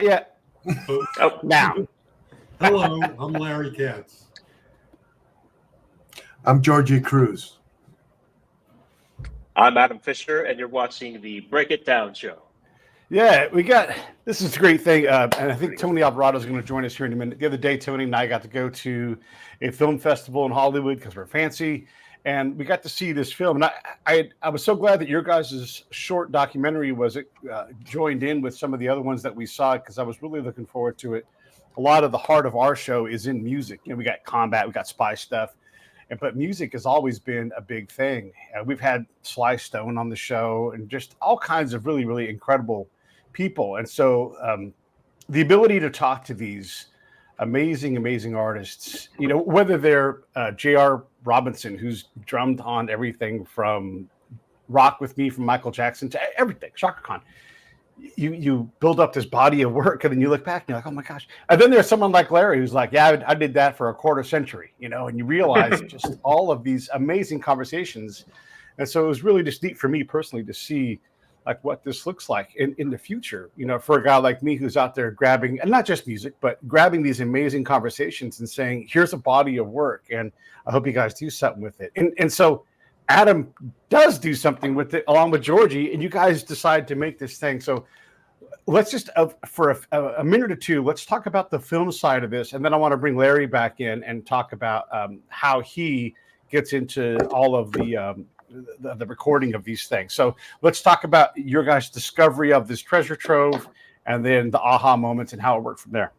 Yeah. Oh, now. Hello, I'm Larry Katz. I'm Jorgy Cruz. I'm Adam Fischer, and you're watching the Break It Down show. Yeah, this is a great thing. And I think Tony Alvarado is going to join us here in a minute. The other day, Tony and I got to go to a film festival in Hollywood because we're fancy. And we got to see this film. And I was so glad that your guys' short documentary was joined in with some of the other ones that we saw, because I was really looking forward to it. A lot of the heart of our show is in music. We got combat, we got spy stuff. But music has always been a big thing. We've had Sly Stone on the show and just all kinds of really, really incredible people. And so the ability to talk to these amazing artists, whether they're J.R. Robinson, who's drummed on everything from Rock With Me from Michael Jackson to everything, Shaka Khan. You build up this body of work, and then you look back and you're like, oh my gosh. And then there's someone like Larry who's like, yeah, I did that for a quarter century, and you realize just all of these amazing conversations. And so it was really just neat for me personally to see like what this looks like in the future, for a guy like me who's out there grabbing, and not just music, but grabbing these amazing conversations and saying, here's a body of work, and I hope you guys do something with it. And so Adam does do something with it along with Jorgy, and you guys decide to make this thing. So let's just, for a minute or two, let's talk about the film side of this. And then I want to bring Larry back in and talk about how he gets into all of the recording of these things. So let's talk about your guys' discovery of this treasure trove, and then the aha moments and how it worked from there.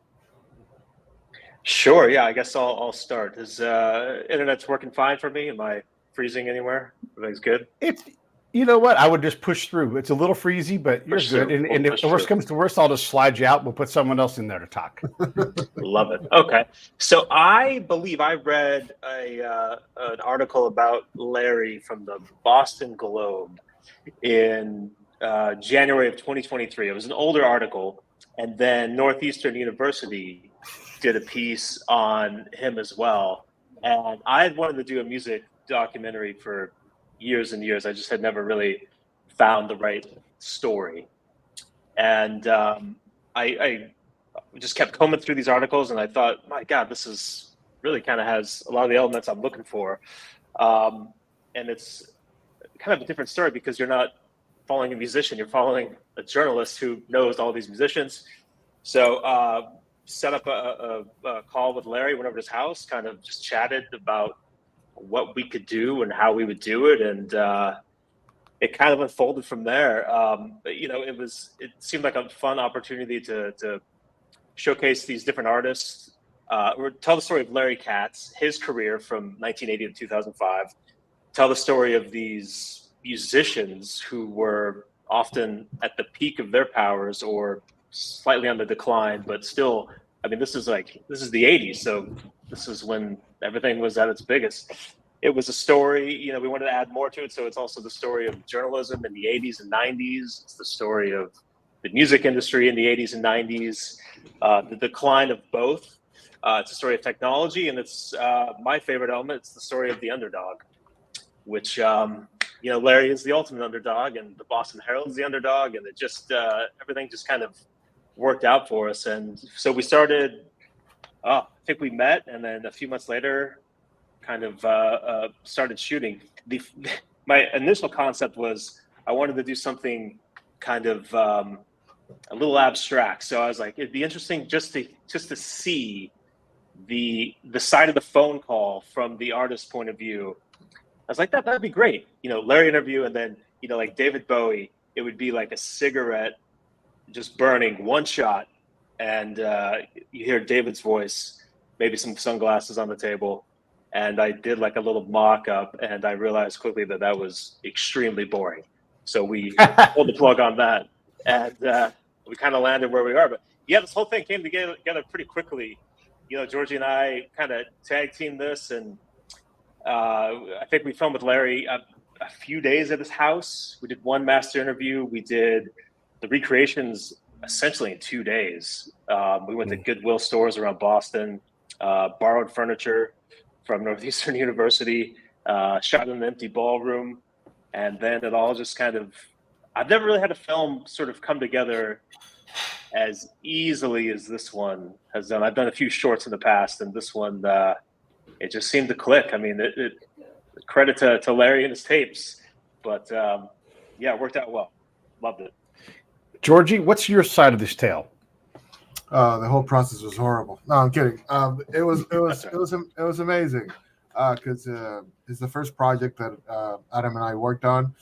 Sure. Yeah, I guess I'll start. Is internet's working fine for me? Am I freezing anywhere? Everything's good? You know what? I would just push through. It's a little freezy, but you're good. And if the worst comes to worst, I'll just slide you out. We'll put someone else in there to talk. Love it. Okay. So I believe I read an article about Larry from the Boston Globe in January of 2023. It was an older article. And then Northwestern University did a piece on him as well. And I had wanted to do a music documentary for years and years. I just had never really found the right story. And I just kept combing through these articles, and I thought, my God, this is really kind of has a lot of the elements I'm looking for. And it's kind of a different story because you're not following a musician, you're following a journalist who knows all these musicians. So set up a call with Larry, went over to his house, kind of just chatted about what we could do and how we would do it, and it kind of unfolded from there. But, it seemed like a fun opportunity to showcase these different artists, or tell the story of Larry Katz, his career from 1980 to 2005, tell the story of these musicians who were often at the peak of their powers or slightly on the decline, but still, this is the 80s, so this is when everything was at its biggest. It was a story, we wanted to add more to it. So it's also the story of journalism in the 80s and 90s. It's the story of the music industry in the 80s and 90s, the decline of both. It's a story of technology, and it's my favorite element. It's the story of the underdog, which, Larry is the ultimate underdog, and the Boston Herald is the underdog, and it just, everything just kind of worked out for us. And so we started, I think we met, and then a few months later, kind of started shooting. My initial concept was I wanted to do something kind of a little abstract. So I was like, it'd be interesting just to see the side of the phone call from the artist's point of view. I was like, that'd be great. Larry interview, and then like David Bowie, it would be like a cigarette just burning, one shot, and you hear David's voice, maybe some sunglasses on the table. And I did like a little mock-up, and I realized quickly that was extremely boring. So we pulled the plug on that, and we kind of landed where we are. But yeah, this whole thing came together pretty quickly. Jorgy and I kind of tag teamed this, and I think we filmed with Larry a few days at his house. We did one master interview. We did the recreations essentially in 2 days. We went to Goodwill stores around Boston, borrowed furniture from Northwestern University, shot in an empty ballroom, and then it all just kind of, I've never really had a film sort of come together as easily as this one has done. I've done a few shorts in the past, and this one, it just seemed to click. I mean, credit to Larry and his tapes, but yeah, it worked out well. Loved it. Jorgy, what's your side of this tale? The whole process was horrible. No, I'm kidding. It was amazing because it's the first project that Adam and I worked on.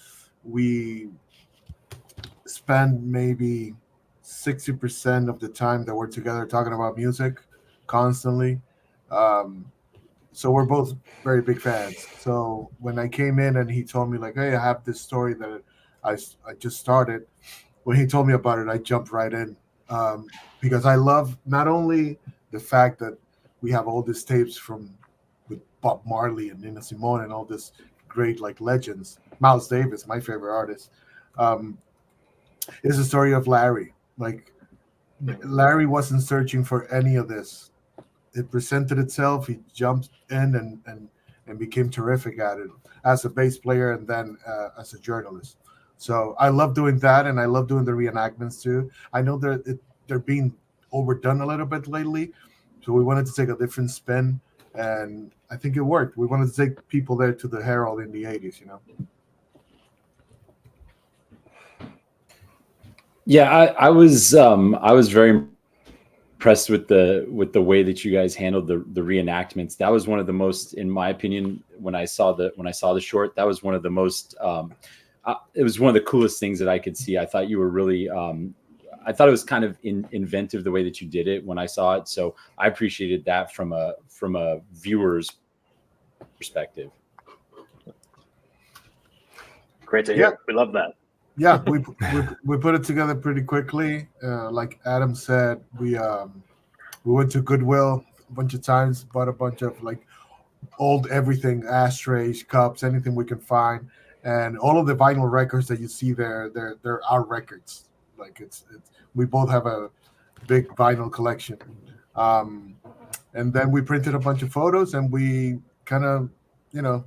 We spend maybe 60% of the time that we're together talking about music constantly. So we're both very big fans. So when I came in and he told me like, hey, I have this story that I just started. When he told me about it, I jumped right in because I love not only the fact that we have all these tapes with Bob Marley and Nina Simone and all this great like legends. Miles Davis, my favorite artist. It's the story of Larry. Like Larry wasn't searching for any of this. It presented itself. He jumped in and became terrific at it as a bass player and then as a journalist. So I love doing that, and I love doing the reenactments too. I know they're being overdone a little bit lately, so we wanted to take a different spin, and I think it worked. We wanted to take people there to the Herald in the 80s, you know. Yeah, I was very impressed with the way that you guys handled the reenactments. That was one of the most, in my opinion, when I saw the short, that was one of the most. It was one of the coolest things that I could see. I thought you were really. I thought it was kind of inventive the way that you did it when I saw it. So I appreciated that from a viewer's perspective. Great to hear. Yeah. We love that. Yeah, we put it together pretty quickly. Like Adam said, we went to Goodwill a bunch of times, bought a bunch of like old everything, ashtrays, cups, anything we can find, and all of the vinyl records that you see there, they're our records. Like it's we both have a big vinyl collection, and then we printed a bunch of photos, and we kind of, you know.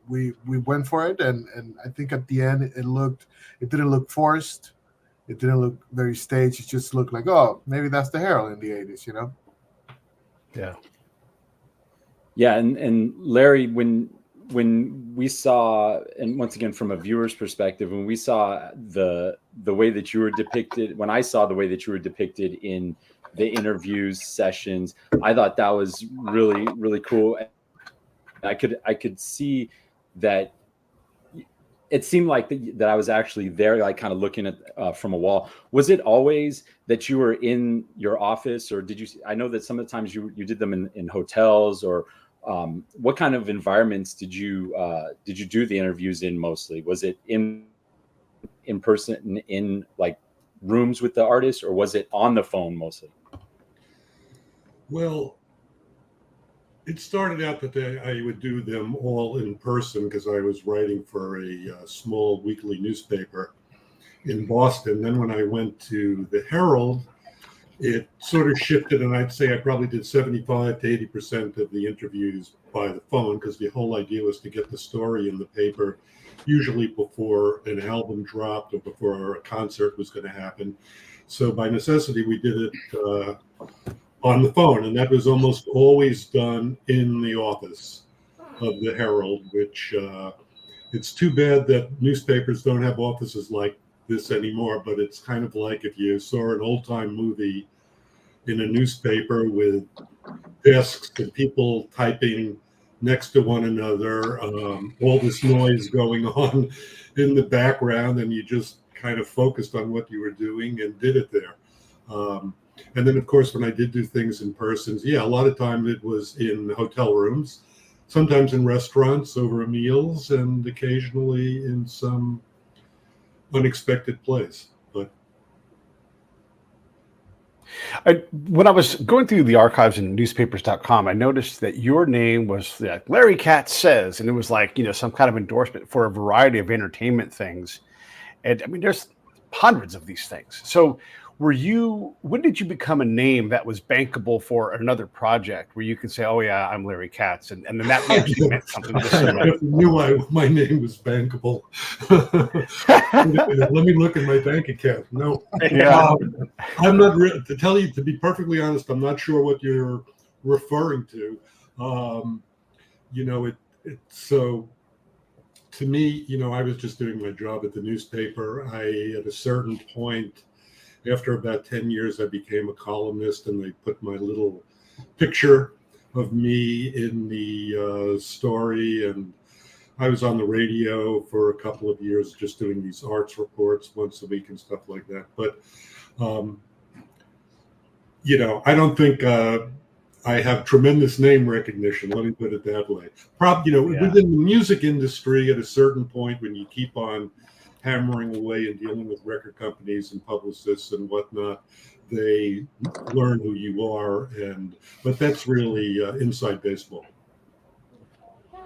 We went for it, and I think at the end it didn't look forced, it didn't look very staged. It just looked like, oh, maybe that's the Herald in the 80s, you know? Yeah, and Larry, when we saw, and once again from a viewer's perspective, when we saw the way that you were depicted, when I saw the way that you were depicted in the interviews sessions, I thought that was really, really cool. I could see that it seemed like that I was actually there, like kind of looking at from a wall. Was it always that you were in your office, or did you? I know that some of the times you did them in hotels, or what kind of environments did you do the interviews in mostly? Was it in person, in like rooms with the artists, or was it on the phone mostly? Well, it started out that I would do them all in person because I was writing for a small weekly newspaper in Boston. Then when I went to the Herald, it sort of shifted, and I'd say I probably did 75 to 80% of the interviews by the phone because the whole idea was to get the story in the paper, usually before an album dropped or before a concert was going to happen. So by necessity, we did it on the phone, and that was almost always done in the office of the Herald, which it's too bad that newspapers don't have offices like this anymore, but it's kind of like if you saw an old-time movie in a newspaper with desks and people typing next to one another, all this noise going on in the background, and you just kind of focused on what you were doing and did it there. And then, of course, when I did do things in person, yeah, a lot of time it was in hotel rooms, sometimes in restaurants over meals, and occasionally in some unexpected place. But when I was going through the archives in newspapers.com, I noticed that your name was like Larry Katz says, and it was like, you know, some kind of endorsement for a variety of entertainment things. And I mean, there's hundreds of these things. So when did you become a name that was bankable for another project where you could say, oh yeah, I'm Larry Katz, and then that actually meant something to I somebody? never knew my name was bankable. Let me look at my bank account. No, Yeah. I'm not to be perfectly honest, I'm not sure what you're referring to. So to me, I was just doing my job at the newspaper. At a certain point, after about 10 years, I became a columnist, and they put my little picture of me in the story. And I was on the radio for a couple of years, just doing these arts reports once a week and stuff like that. But, I don't think I have tremendous name recognition. Let me put it that way. Within the music industry, at a certain point, when you keep on hammering away and dealing with record companies and publicists and whatnot, they learn who you are. But that's really inside baseball.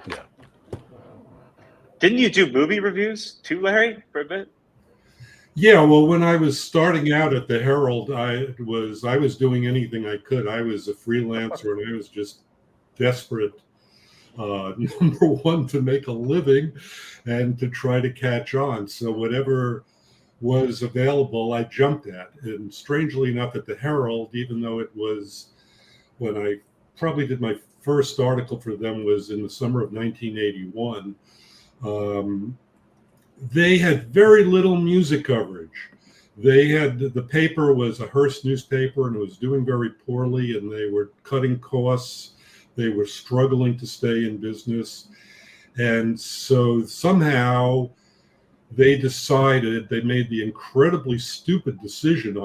Yeah. Didn't you do movie reviews too, Larry, for a bit? Yeah, well, when I was starting out at the Herald, I was doing anything I could. I was a freelancer, and I was just desperate, number one, to make a living and to try to catch on. So whatever was available, I jumped at. And strangely enough, at the Herald, even though it was when I probably did my first article for them was in the summer of 1981, they had very little music coverage. The paper was a Hearst newspaper, and it was doing very poorly, and they were cutting costs. They were struggling to stay in business. And so somehow they made the incredibly stupid decision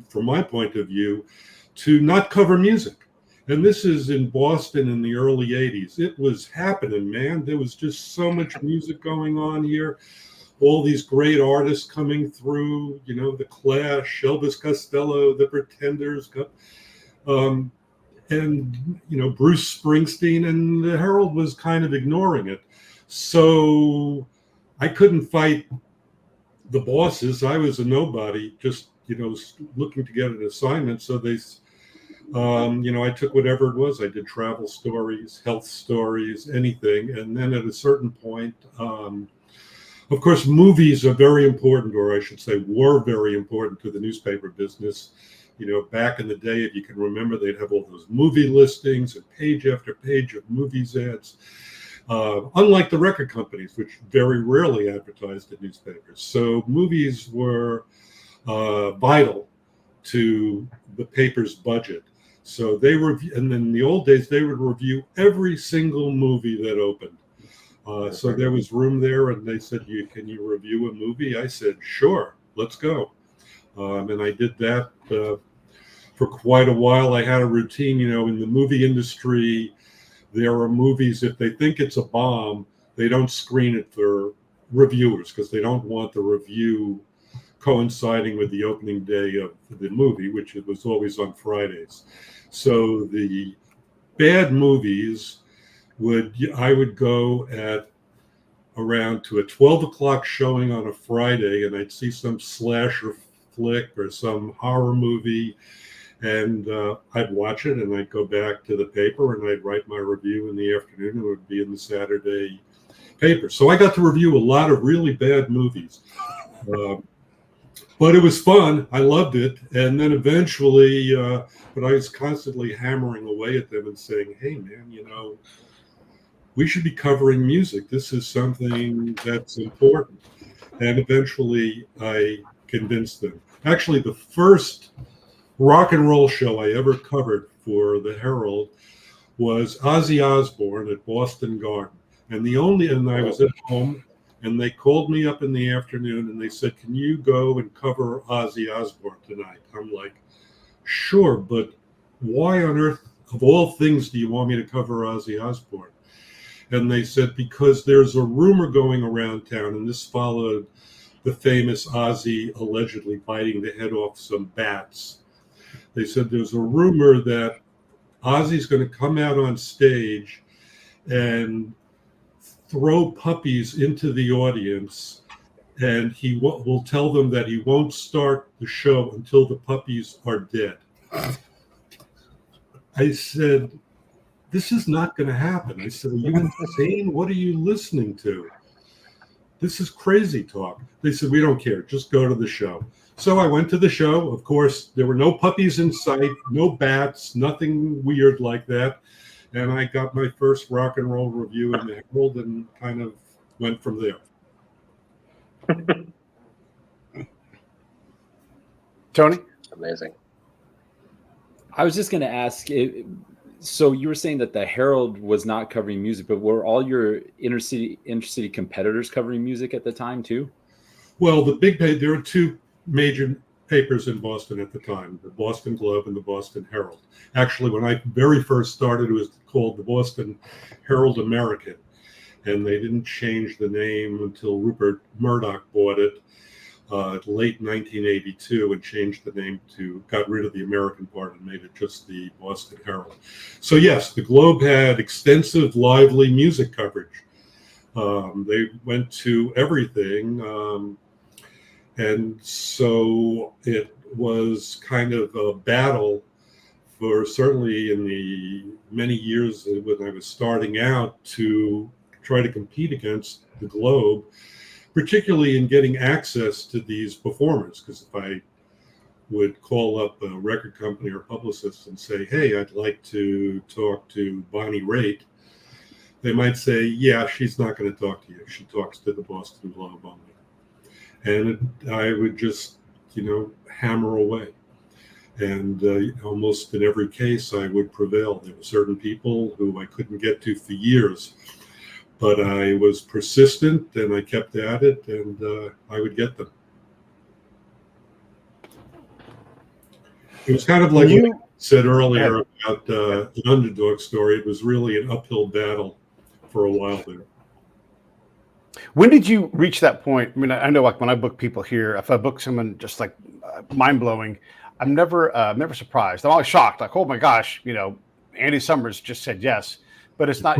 from my point of view, to not cover music. And this is in Boston in the early 80s. It was happening, man. There was just so much music going on here. All these great artists coming through, The Clash, Elvis Costello, The Pretenders, and, Bruce Springsteen, and the Herald was kind of ignoring it. So I couldn't fight the bosses. I was a nobody, just, looking to get an assignment. So they... I took whatever it was. I did travel stories, health stories, anything. And then at a certain point, of course, movies are very important, or I should say were very important to the newspaper business. Back in the day, if you can remember, they'd have all those movie listings and page after page of movies ads. Unlike the record companies, which very rarely advertised in newspapers. So movies were vital to the paper's budget. So and then in the old days, they would review every single movie that opened. So there was room there, and they said, can you review a movie? I said, sure, let's go. And I did that for quite a while. I had a routine, in the movie industry, there are movies, if they think it's a bomb, they don't screen it for reviewers because they don't want the review coinciding with the opening day of the movie, which it was always on Fridays. So the bad movies I would go at around to a 12 o'clock showing on a Friday, and I'd see some slasher flick or some horror movie, and I'd watch it, and I'd go back to the paper, and I'd write my review in the afternoon. It would be in the Saturday paper. So I got to review a lot of really bad movies. But it was fun. I loved it. And then eventually, but I was constantly hammering away at them and saying, hey, man, we should be covering music. This is something that's important. And eventually I convinced them. Actually, the first rock and roll show I ever covered for the Herald was Ozzy Osbourne at Boston Garden. And I was at home, and they called me up in the afternoon and they said, can you go and cover Ozzy Osbourne tonight? I'm like, sure, but why on earth, of all things, do you want me to cover Ozzy Osbourne? And they said, because there's a rumor going around town, and this followed the famous Ozzy allegedly biting the head off some bats. They said there's a rumor that Ozzy's going to come out on stage and throw puppies into the audience and he will tell them that he won't start the show until the puppies are dead. I said, this is not going to happen. I said, are you insane? What are you listening to? This is crazy talk. They said, we don't care. Just go to the show. So I went to the show. Of course, there were no puppies in sight, no bats, nothing weird like that. And I got my first rock and roll review in the Herald and kind of went from there. Tony? Amazing. I was just going to ask, so you were saying that the Herald was not covering music, but were all your intercity competitors covering music at the time too? Well, there were two major papers in Boston at the time, the Boston Globe and the Boston Herald. Actually, when I very first started, it was called the Boston Herald American, and they didn't change the name until Rupert Murdoch bought it late 1982 and changed the name got rid of the American part and made it just the Boston Herald. So yes, the Globe had extensive, lively music coverage. They went to everything. And so it was kind of a battle for certainly in the many years when I was starting out to try to compete against the Globe, particularly in getting access to these performers. Because if I would call up a record company or publicist and say, hey, I'd like to talk to Bonnie Raitt, they might say, yeah, she's not going to talk to you. She talks to the Boston Globe only. And I would just, hammer away. And almost in every case, I would prevail. There were certain people who I couldn't get to for years, but I was persistent and I kept at it, and I would get them. It was kind of like you said earlier about an underdog story. It was really an uphill battle for a while there. When did you reach that point? I mean, I know like when I book people here, if I book someone just like mind-blowing, I'm never surprised. I'm always shocked. Like, oh my gosh, Andy Summers just said yes. But it's not,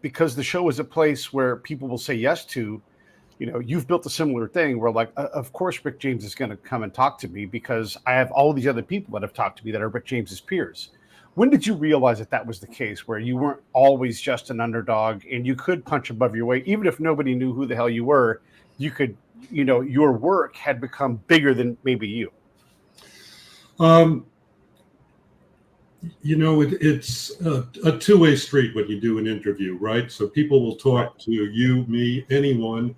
because the show is a place where people will say yes to, you've built a similar thing where like, of course, Rick James is going to come and talk to me because I have all these other people that have talked to me that are Rick James's peers. When did you realize that was the case, where you weren't always just an underdog and you could punch above your weight, even if nobody knew who the hell you were? You could, your work had become bigger than maybe you. It's a two-way street when you do an interview, right? So people will talk to you, me, anyone,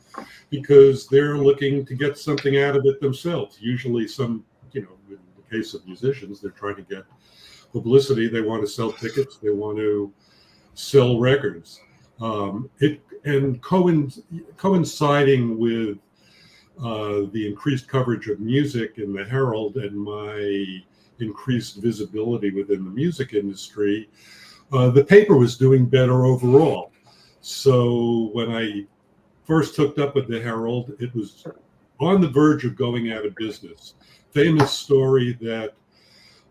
because they're looking to get something out of it themselves. Usually in the case of musicians, they're trying to get publicity. They want to sell tickets. They want to sell records. And coinciding with the increased coverage of music in the Herald and my increased visibility within the music industry, the paper was doing better overall. So when I first hooked up with the Herald, it was on the verge of going out of business. Famous story that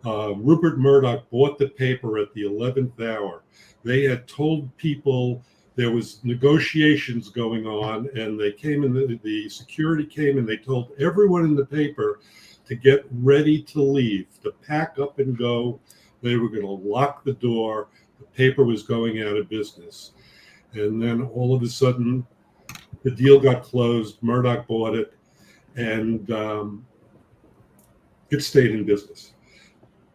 Rupert Murdoch bought the paper at the 11th hour. They had told people there was negotiations going on, and they came in, the security came and they told everyone in the paper to get ready to leave, to pack up and go. They were going to lock the door. The paper was going out of business. And then all of a sudden, the deal got closed. Murdoch bought it, and it stayed in business.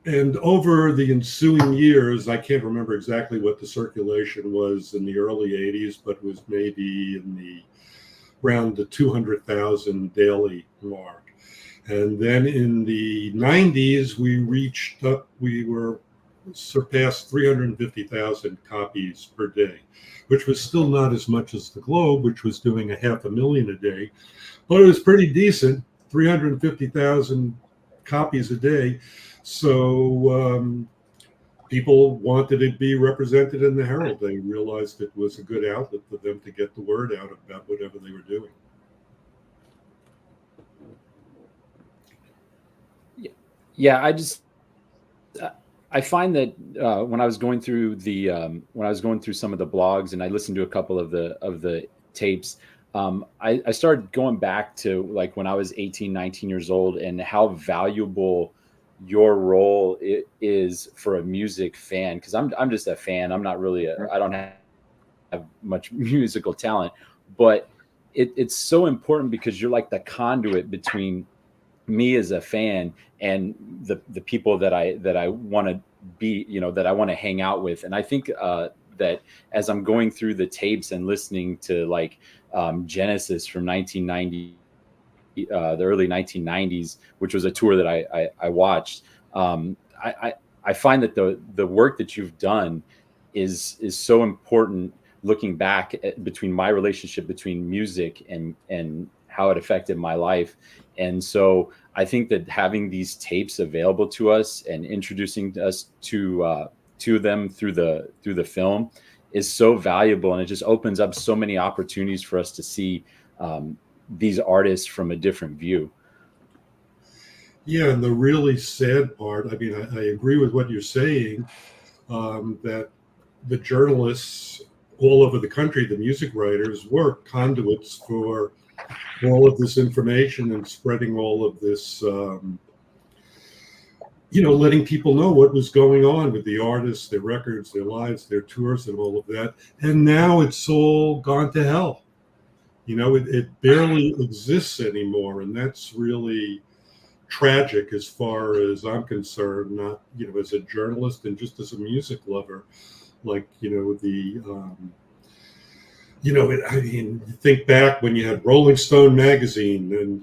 And over the ensuing years, I can't remember exactly what the circulation was in the early 80s, but it was maybe around the 200,000 daily mark. And then in the 90s, we surpassed 350,000 copies per day, which was still not as much as the Globe, which was doing 500,000 a day, but it was pretty decent, 350,000 copies a day. So people wanted to be represented in the Herald. They realized it was a good outlet for them to get the word out about whatever they were doing. Yeah, I find that when I was going through some of the blogs and I listened to a couple of the tapes, I started going back to like when I was 18, 19 years old, and how valuable your role is for a music fan. Because I'm just a fan. I'm not really I don't have much musical talent, but it's so important because you're like the conduit between me as a fan and the people that I want to be, that I want to hang out with. And I think that as I'm going through the tapes and listening to like Genesis from 1990, the early 1990s, which was a tour that I watched, I find that the work that you've done is so important, looking back between my relationship between music and how it affected my life. And so I think that having these tapes available to us and introducing us to them through the film is so valuable, and it just opens up so many opportunities for us to see these artists from a different view. Yeah, and the really sad part, I mean, I agree with what you're saying, that the journalists all over the country, the music writers, were conduits for all of this information and spreading all of this, letting people know what was going on with the artists, their records, their lives, their tours, and all of that. And now it's all gone to hell. It barely exists anymore. And that's really tragic as far as I'm concerned, not, as a journalist and just as a music lover. Like, I mean, think back when you had Rolling Stone magazine, and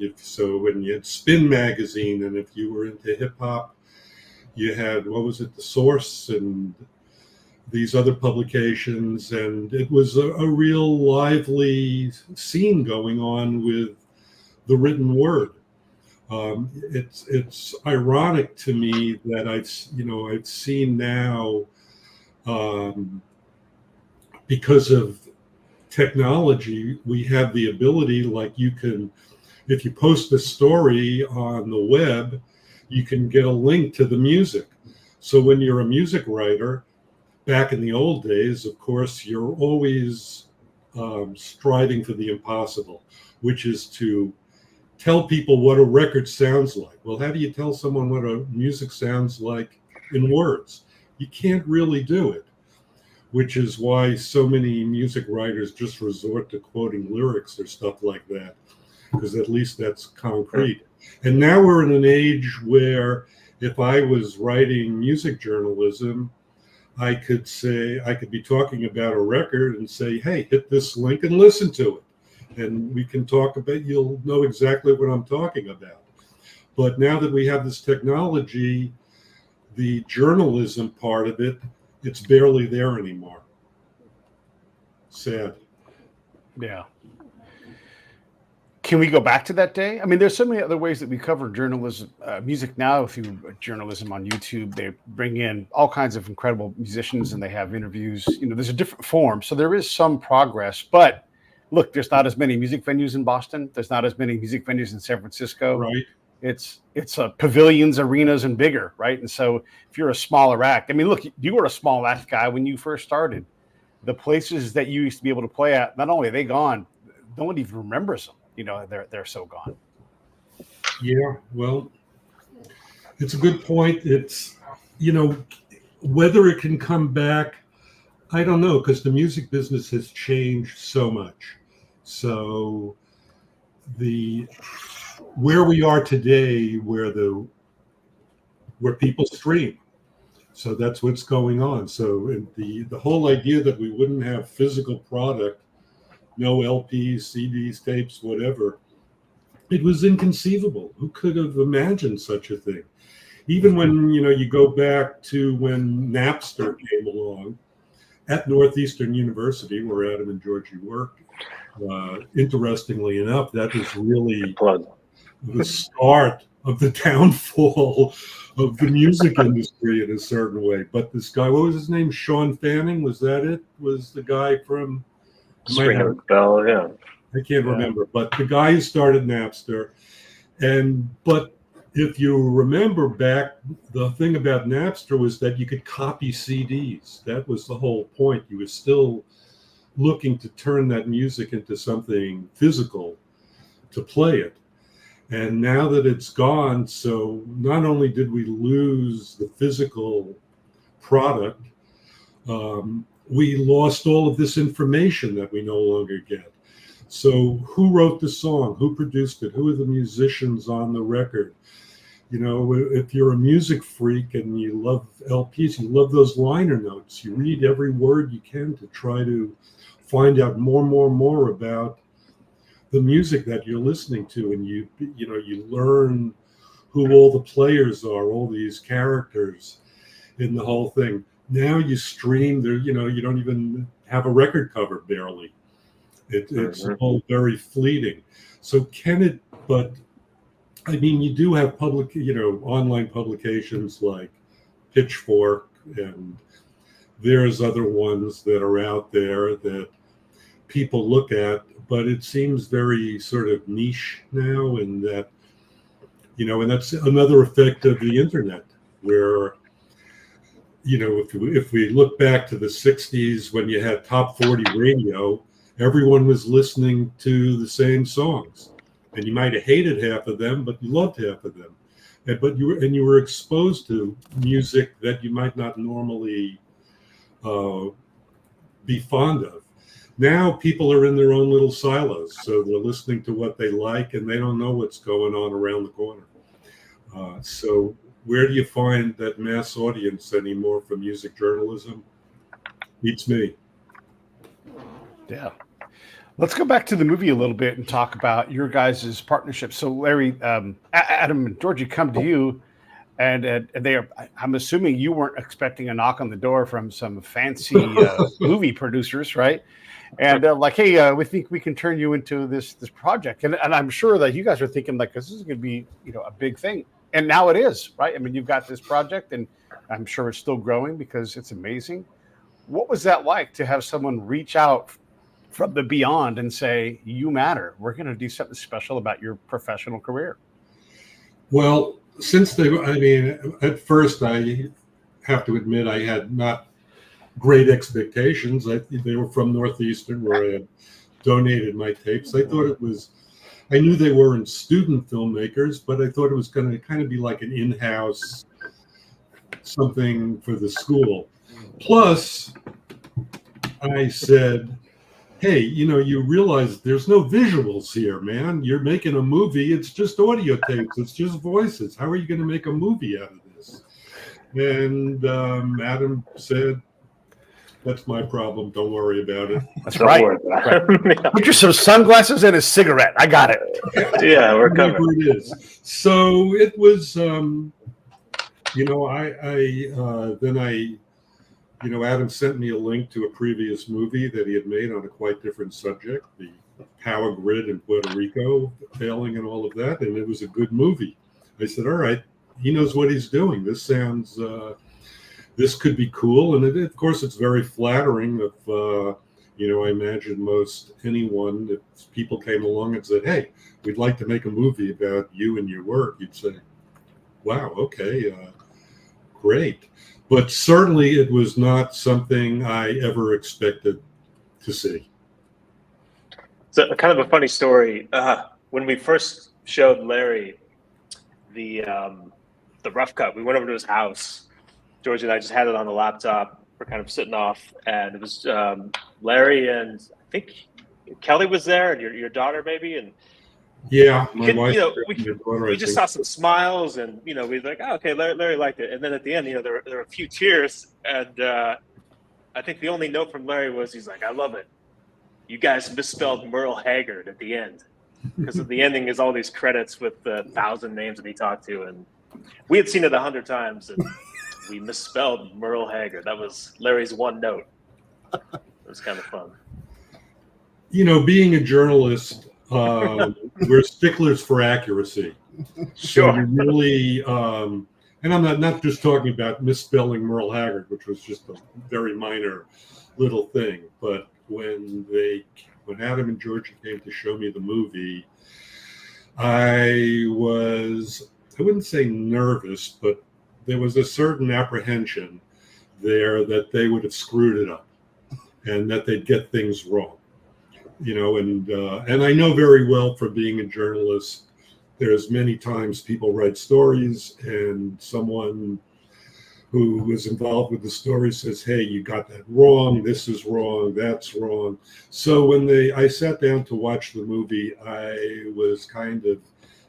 when you had Spin magazine, and if you were into hip hop, you had, The Source and these other publications, and it was a real lively scene going on with the written word. It's ironic to me that I've seen now, because of technology, we have the ability, like if you post a story on the web, you can get a link to the music. So when you're a music writer, back in the old days, of course, you're always striving for the impossible, which is to tell people what a record sounds like. Well, how do you tell someone what a music sounds like in words? You can't really do it, which is why so many music writers just resort to quoting lyrics or stuff like that, because at least that's concrete. And now we're in an age where if I was writing music journalism, I could be talking about a record and say, hey, hit this link and listen to it. And we can talk about, you'll know exactly what I'm talking about. But now that we have this technology, the journalism part of it, it's barely there anymore. Sad. Yeah. Can we go back to that day? I mean, there's so many other ways that we cover journalism, music now. If you journalism on YouTube, they bring in all kinds of incredible musicians and they have interviews. There's a different form. So there is some progress. But look, there's not as many music venues in Boston. There's not as many music venues in San Francisco. Right. It's pavilions, arenas, and bigger, right? And so if you're a smaller act, I mean, look, you were a small act guy when you first started. The places that you used to be able to play at, not only are they gone, no one even remembers them. They're so gone. Yeah, well, it's a good point. It's, whether it can come back, I don't know, because the music business has changed so much. So where we are today, where people stream. So that's what's going on. So the whole idea that we wouldn't have physical product, no LPs, CDs, tapes, whatever, it was inconceivable. Who could have imagined such a thing? Even when, you go back to when Napster came along at Northwestern University, where Adam and Jorgy worked. Interestingly enough, that was really the start of the downfall of the music industry in a certain way. But this guy, what was his name? Sean Fanning, was that it? Was the guy from Ring of Bell, yeah. I can't remember, but the guy who started Napster. But if you remember back, the thing about Napster was that you could copy CDs. That was the whole point. You were still looking to turn that music into something physical to play it. And now that it's gone, so not only did we lose the physical product, we lost all of this information that we no longer get. So who wrote the song? Who produced it? Who are the musicians on the record? You know, if you're a music freak and you love LPs, you love those liner notes. You read every word you can to try to find out more about the music that you're listening to, and you learn who all the players are, all these characters in the whole thing. Now you stream there, you don't even have a record cover barely. It's all very fleeting. So but I mean, you do have online publications like Pitchfork, and there's other ones that are out there that people look at, but it seems very sort of niche now, and that, and that's another effect of the internet, where, if we look back to the 60s when you had top 40 radio, everyone was listening to the same songs, and you might have hated half of them, but you loved half of them. But you were exposed to music that you might not normally be fond of. Now people are in their own little silos, so they're listening to what they like, and they don't know what's going on around the corner. So where do you find that mass audience anymore for music journalism? Beats me. Yeah. Let's go back to the movie a little bit and talk about your guys' partnership. So Larry, Adam and Jorgy come to you, and I'm assuming you weren't expecting a knock on the door from some fancy movie producers, right? And like, hey, we think we can turn you into this project. And I'm sure that you guys are thinking, like, this is going to be, a big thing. And now it is, right? I mean, you've got this project, and I'm sure it's still growing because it's amazing. What was that like to have someone reach out from the beyond and say, you matter? We're going to do something special about your professional career. Well, at first I have to admit I had not great expectations. They were from Northwestern, where I had donated my tapes. I knew they weren't student filmmakers, but I thought it was going to kind of be like an in-house something for the school. Plus, I said, hey, you realize there's no visuals here, man. You're making a movie. It's just audio tapes. It's just voices. How are you going to make a movie out of this? And Adam said, that's my problem. Don't worry about it. That's right. Put your some sunglasses and a cigarette. I got it. Yeah, we're covered. It is. So it was, Adam sent me a link to a previous movie that he had made on a quite different subject, the power grid in Puerto Rico failing and all of that, and it was a good movie. I said, all right, he knows what he's doing. This sounds, this could be cool. And of course, it's very flattering if, I imagine most anyone, if people came along and said, hey, we'd like to make a movie about you and your work, you'd say, wow, okay, great. But certainly it was not something I ever expected to see. So kind of a funny story. When we first showed Larry the rough cut, we went over to his house. George and I just had it on the laptop. We're kind of sitting off, and it was Larry, and I think Kelly was there, and your daughter maybe, and yeah, my wife. We just saw some smiles, and we were like, oh, okay, Larry liked it. And then at the end, there were a few tears, and I think the only note from Larry was, he's like, I love it. You guys misspelled Merle Haggard at the end, because the ending is all these credits with the 1,000 names that he talked to, and we had seen it 100 times, and we misspelled Merle Haggard. That was Larry's one note. It was kind of fun. Being a journalist, we're sticklers for accuracy. Sure. So you really, and I'm not just talking about misspelling Merle Haggard, which was just a very minor little thing, but when Adam and Jorgy came to show me the movie, I wouldn't say nervous, but there was a certain apprehension there that they would have screwed it up. and that they'd get things wrong. And I know very well from being a journalist, there's many times people write stories and someone who is involved with the story says, hey, you got that wrong, this is wrong, that's wrong. So when I sat down to watch the movie, I was kind of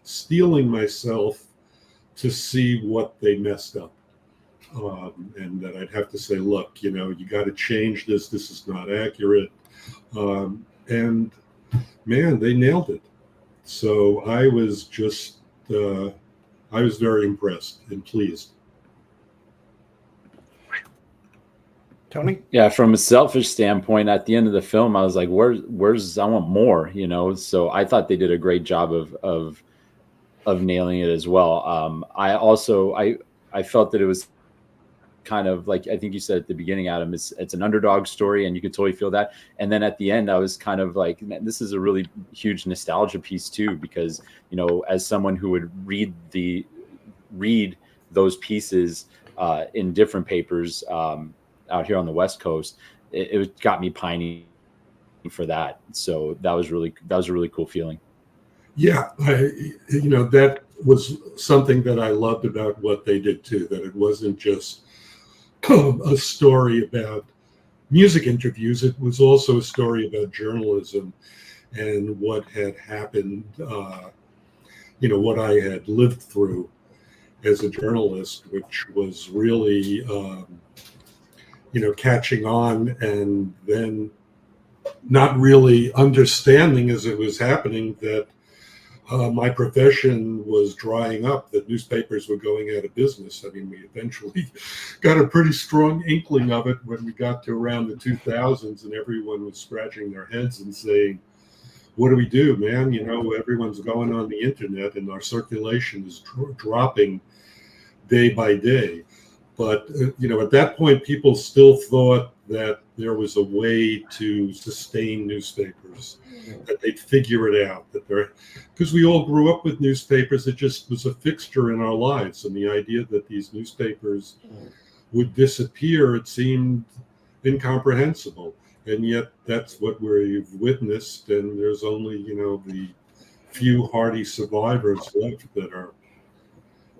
steeling myself to see what they messed up. And that I'd have to say, look, you got to change this. This is not accurate. And man, they nailed it. So I was very impressed and pleased. Tony? Yeah, from a selfish standpoint, at the end of the film, I was like, where's I want more, So I thought they did a great job of nailing it as well. I felt that it was kind of like, I think you said at the beginning, Adam, it's an underdog story, and you could totally feel that. And then at the end, I was kind of like, man, this is a really huge nostalgia piece too, because as someone who would read those pieces in different papers out here on the West Coast, it got me pining for that. So that was a really cool feeling. Yeah, that was something that I loved about what they did too, that it wasn't just a story about music interviews. It was also a story about journalism and what had happened, what I had lived through as a journalist, which was really, catching on and then not really understanding as it was happening that my profession was drying up, that newspapers were going out of business. I mean, we eventually got a pretty strong inkling of it when we got to around the 2000s, and everyone was scratching their heads and saying, what do we do, man? Everyone's going on the internet and our circulation is dropping day by day. But, at that point, people still thought that there was a way to sustain newspapers, that they'd figure it out, because we all grew up with newspapers. It just was a fixture in our lives. And the idea that these newspapers would disappear, it seemed incomprehensible. And yet that's what we've witnessed. And there's only, the few hardy survivors left that are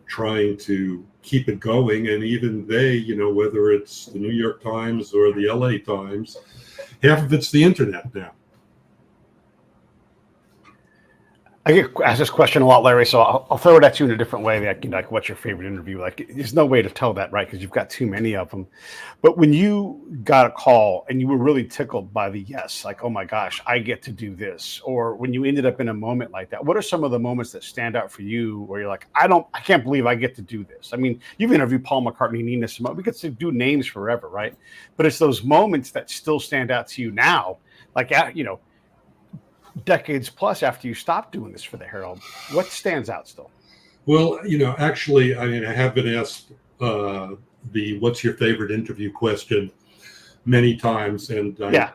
trying to keep it going. And even they, whether it's the New York Times or the LA Times, half of it's the internet now. I get asked this question a lot, Larry, so I'll throw it at you in a different way. Like, what's your favorite interview? Like, there's no way to tell that, right? Because you've got too many of them. But when you got a call and you were really tickled by the yes, like, oh my gosh, I get to do this, or when you ended up in a moment like that, what are some of the moments that stand out for you where you're like, I can't believe I get to do this? I mean, you've interviewed Paul McCartney, Nina Simone. We get to do names forever, right? But it's those moments that still stand out to you now, like, decades plus after you stopped doing this for the Herald. What stands out still? Well, actually, I have been asked the what's your favorite interview question many times, and I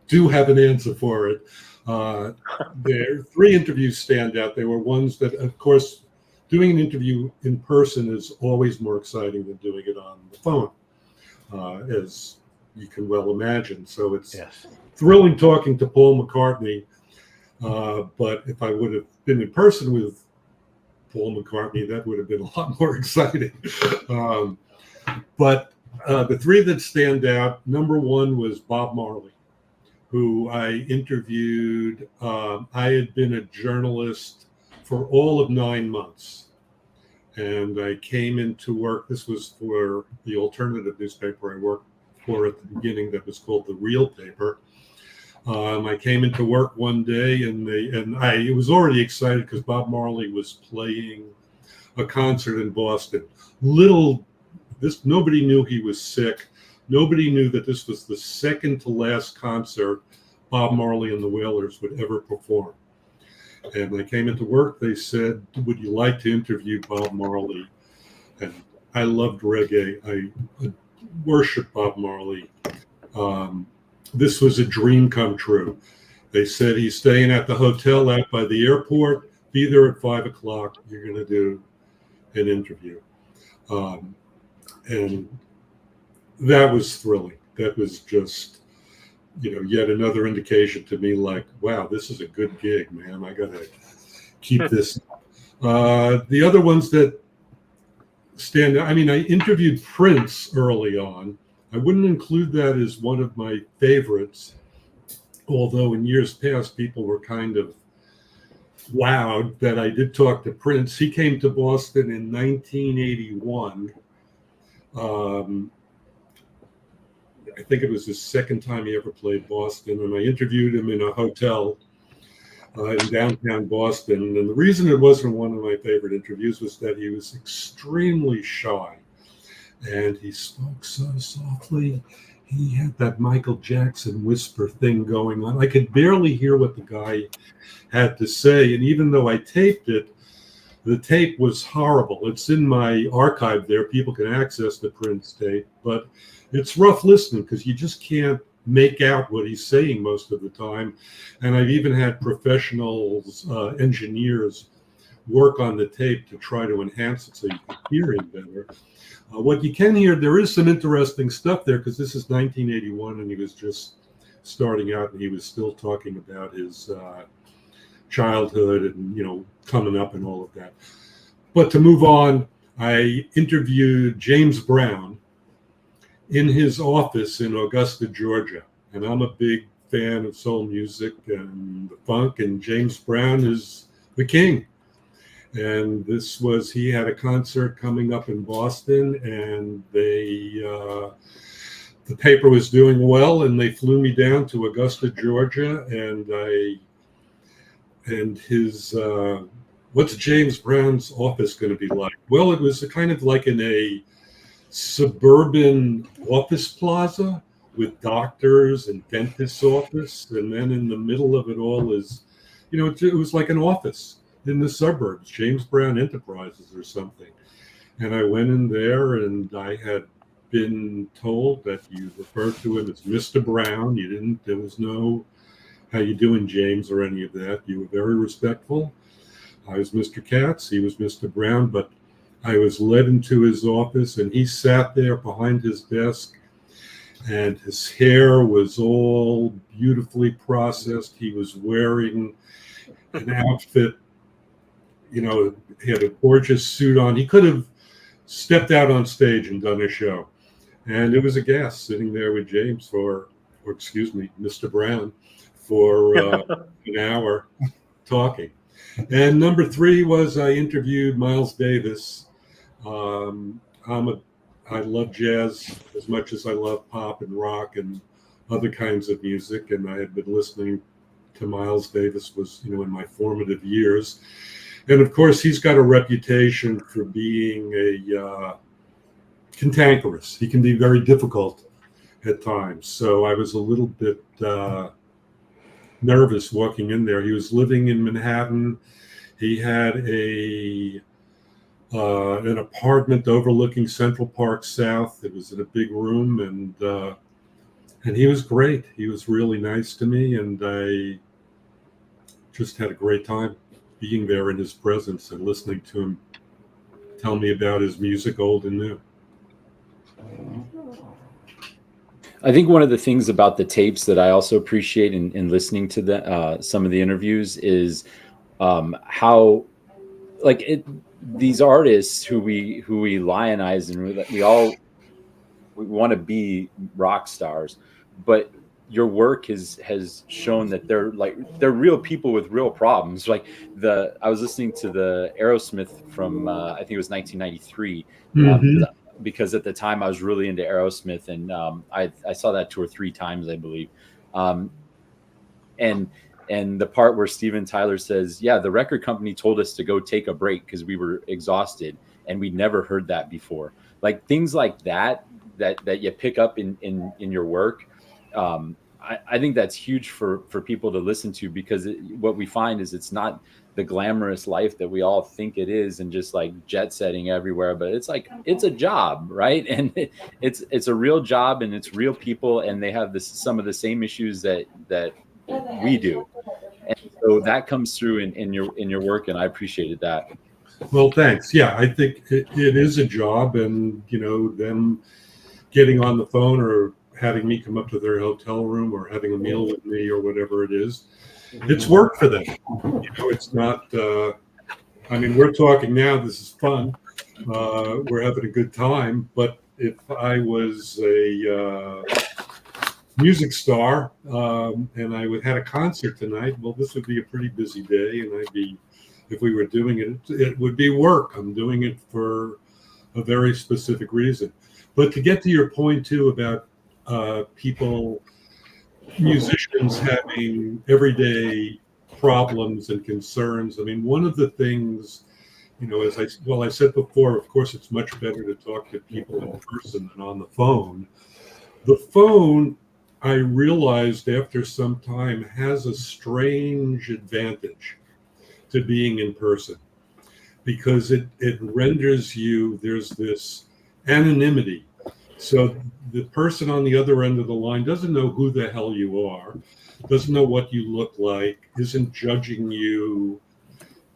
do have an answer for it. There, 3 interviews stand out. They were ones that, of course, doing an interview in person is always more exciting than doing it on the phone, as you can well imagine. So it's thrilling talking to Paul McCartney. But if I would have been in person with Paul McCartney, that would have been a lot more exciting. But the 3 that stand out, number 1 was Bob Marley, who I interviewed. I had been a journalist for all of 9 months. And I came into work. This was for the alternative newspaper I worked for at the beginning that was called The Real Paper. I came into work one day and I was already excited because Bob Marley was playing a concert in Boston. Nobody knew he was sick. Nobody knew that this was the second to last concert Bob Marley and the Wailers would ever perform. And I came into work. They said, would you like to interview Bob Marley? And I loved reggae. I worshiped Bob Marley. This was a dream come true. They said, he's staying at the hotel out by the airport. Be there at 5 o'clock. You're going to do an interview. And that was thrilling. That was just yet another indication to me, like, wow, this is a good gig, man. I got to keep this. The other ones that stand out, I mean, I interviewed Prince early on. I wouldn't include that as one of my favorites, although in years past, people were kind of wowed that I did talk to Prince. He came to Boston in 1981. I think it was his second time he ever played Boston, and I interviewed him in a hotel in downtown Boston. And the reason it wasn't one of my favorite interviews was that he was extremely shy, and he spoke so softly. He had that Michael Jackson whisper thing going on. I could barely hear what the guy had to say, and even though I taped it, the tape was horrible. It's in my archive there. People can access the Prince tape, but it's rough listening because you just can't make out what he's saying most of the time. And I've even had professionals, engineers, work on the tape to try to enhance it so you can hear him better. What you can hear, there is some interesting stuff there because this is 1981 and he was just starting out and he was still talking about his childhood and, coming up and all of that. But to move on, I interviewed James Brown in his office in Augusta, Georgia. And I'm a big fan of soul music and the funk, and James Brown is the king. And he had a concert coming up in Boston, and the paper was doing well, and they flew me down to Augusta, Georgia, and his, what's James Brown's office going to be like? Well, it was kind of like in a suburban office plaza with doctors and dentist's office, and then in the middle of it all is, it was like an office in the suburbs, James Brown Enterprises or something. And I went in there, and I had been told that you referred to him as Mr. Brown. There was no how you doing, James, or any of that. You were very respectful. I was Mr. Katz, he was Mr. Brown, but I was led into his office, and he sat there behind his desk, and his hair was all beautifully processed. He was wearing an outfit, he had a gorgeous suit on. He could have stepped out on stage and done a show. And it was a gas sitting there with James Mr. Brown for an hour talking. And number 3 was I interviewed Miles Davis. I love jazz as much as I love pop and rock and other kinds of music. And I had been listening to Miles Davis in my formative years. And of course, he's got a reputation for being a cantankerous. He can be very difficult at times. So I was a little bit nervous walking in there. He was living in Manhattan. He had an apartment overlooking Central Park South. It was in a big room, and he was great. He was really nice to me, and I just had a great time being there in his presence and listening to him tell me about his music, old and new. I think one of the things about the tapes that I also appreciate in listening to some of the interviews is how, these artists who we lionize and we want to be rock stars, but your work has shown that they're real people with real problems. Like I was listening to the Aerosmith from I think it was 1993. Because at the time I was really into Aerosmith, and I saw that 2 or 3 times, I believe. And the part where Steven Tyler says, yeah, the record company told us to go take a break because we were exhausted, and we'd never heard that before. Like things like that you pick up in your work. I think that's huge for people to listen to, because what we find is it's not the glamorous life that we all think it is and just like jet setting everywhere, but it's a job, right? And it's a real job, and it's real people, and they have some of the same issues that we do. And so that comes through in your work, and I appreciated that. Well, thanks. Yeah, I think it is a job, and them getting on the phone or having me come up to their hotel room or having a meal with me or whatever it is. It's work for them. It's not, we're talking now, this is fun. We're having a good time. But if I was a music star and I had a concert tonight, well, this would be a pretty busy day. And if we were doing it, it would be work. I'm doing it for a very specific reason. But to get to your point too about musicians having everyday problems and concerns. One of the things, as I said before, of course, it's much better to talk to people in person than on the phone. The phone, I realized after some time, has a strange advantage to being in person because it renders you, there's this anonymity. So the person on the other end of the line doesn't know who the hell you are, doesn't know what you look like, isn't judging you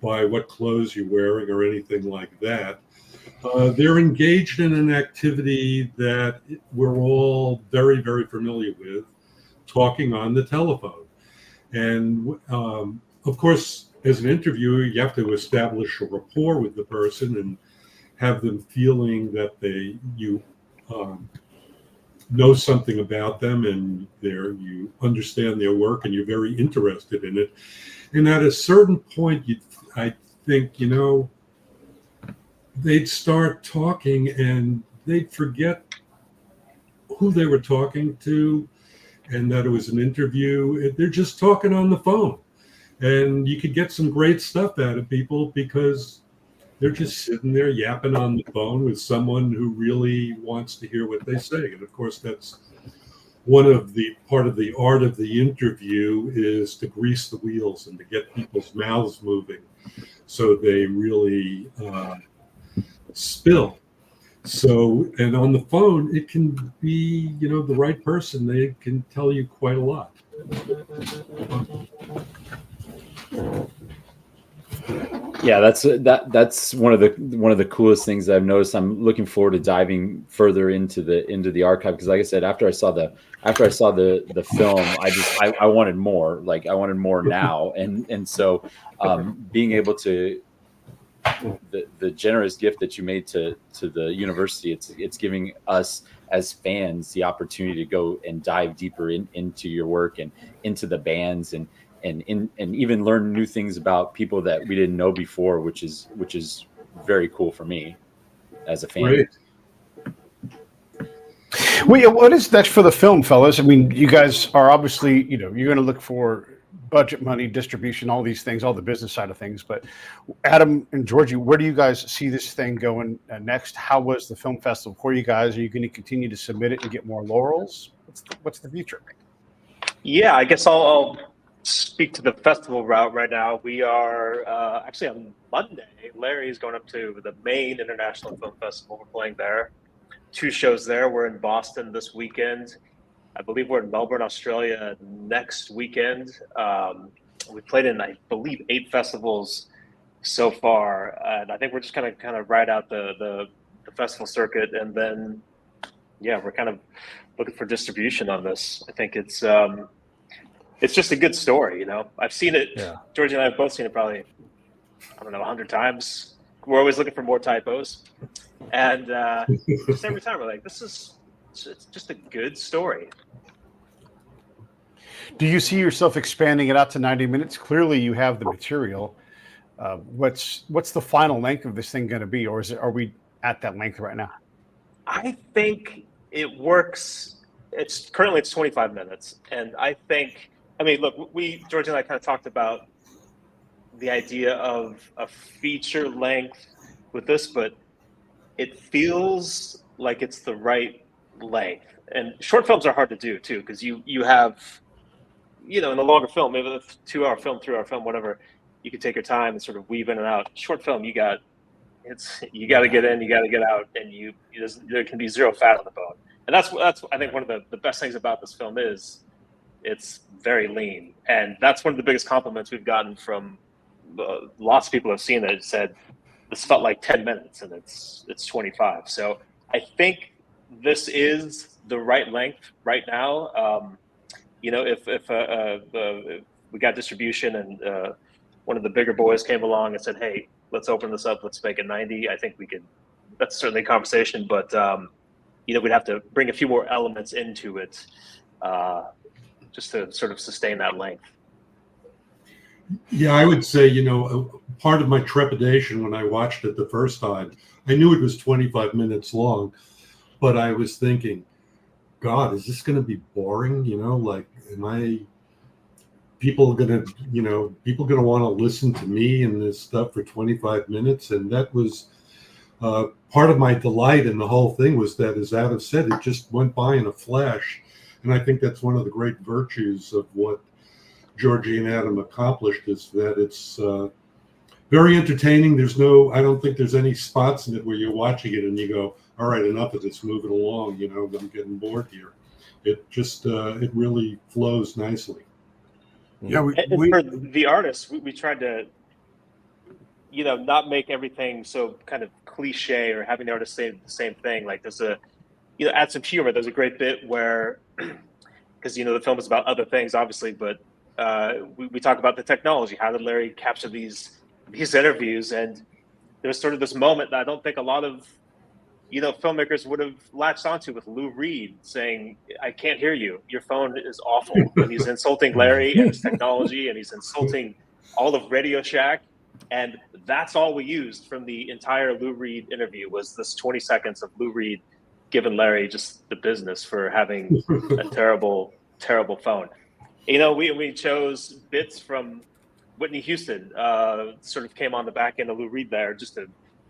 by what clothes you're wearing or anything like that. They're engaged in an activity that we're all very, very familiar with, talking on the telephone. And of course, as an interviewer, you have to establish a rapport with the person and have them feeling that you know something about them and you understand their work and you're very interested in it. And at a certain point, I think, they'd start talking and they'd forget who they were talking to and that it was an interview. They're just talking on the phone. And you could get some great stuff out of people because they're just sitting there yapping on the phone with someone who really wants to hear what they say. And of course, that's part of the art of the interview is to grease the wheels and to get people's mouths moving so they really spill. So, and on the phone, it can be, the right person. They can tell you quite a lot. Yeah, that's one of the coolest things I've noticed. I'm looking forward to diving further into the archive because, like I said, after I saw the film, I wanted more. Like I wanted more now, and so being able to the generous gift that you made to the university, it's giving us as fans the opportunity to go and dive deeper into your work and into the bands and even learn new things about people that we didn't know before, which is very cool for me as a fan. Great. Well, what is next for the film, fellas? You guys are obviously, you're going to look for budget money, distribution, all these things, all the business side of things. But Adam and Jorgy, where do you guys see this thing going next? How was the film festival for you guys? Are you going to continue to submit it and get more laurels? What's the future? Yeah, I guess I'll speak to the festival route right now. We are actually on Monday. Larry is going up to the Maine International Film Festival. We're playing there. 2 shows there. We're in Boston this weekend. I believe we're in Melbourne, Australia next weekend. We played in, I believe, 8 festivals so far, and I think we're just kind of ride out the festival circuit, and then we're kind of looking for distribution on this. I think it's just a good story, I've seen it. Yeah. Jorgy and I have both seen it probably, 100 times. We're always looking for more typos, and just every time we're like, it's just a good story. Do you see yourself expanding it out to 90 minutes? Clearly, you have the material. What's the final length of this thing going to be, or are we at that length right now? I think it works. It's currently 25 minutes, and I think. Look, Jorgy and I kind of talked about the idea of a feature length with this, but it feels like it's the right length. And short films are hard to do too, because you have, in the longer film, maybe the 2-hour film, 3-hour film, whatever, you can take your time and sort of weave in and out. Short film, you got to get in, you got to get out, and there can be zero fat on the bone. And that's I think one of the best things about this film is it's very lean, and that's one of the biggest compliments we've gotten from lots of people who've seen it. Said this felt like 10 minutes, and it's 25. So I think this is the right length right now. If we got distribution and one of the bigger boys came along and said, "Hey, let's open this up. Let's make it 90." I think we could. That's certainly a conversation, but we'd have to bring a few more elements into it just to sort of sustain that length. Yeah, I would say, part of my trepidation when I watched it the first time, I knew it was 25 minutes long, but I was thinking, God, is this going to be boring? People going to want to listen to me and this stuff for 25 minutes. And that was part of my delight in the whole thing, was that, as Adam said, it just went by in a flash. And I think that's one of the great virtues of what Jorgy and Adam accomplished, is that it's very entertaining. I don't think there's any spots in it where you're watching it and you go, all right, enough of this, move it along. I'm getting bored here. It just, it really flows nicely. Yeah, for the artists, we tried to, not make everything so kind of cliche or having the artist say the same thing. Like there's add some humor. There's a great bit where, because, the film is about other things, obviously, but we talk about the technology. How did Larry capture these interviews? And there's sort of this moment that I don't think a lot of filmmakers would have latched onto, with Lou Reed saying, "I can't hear you. Your phone is awful." And he's insulting Larry and his technology, and he's insulting all of Radio Shack. And that's all we used from the entire Lou Reed interview, was this 20 seconds of Lou Reed giving Larry just the business for having a terrible, terrible phone. We chose bits from Whitney Houston, sort of came on the back end of Lou Reed there just to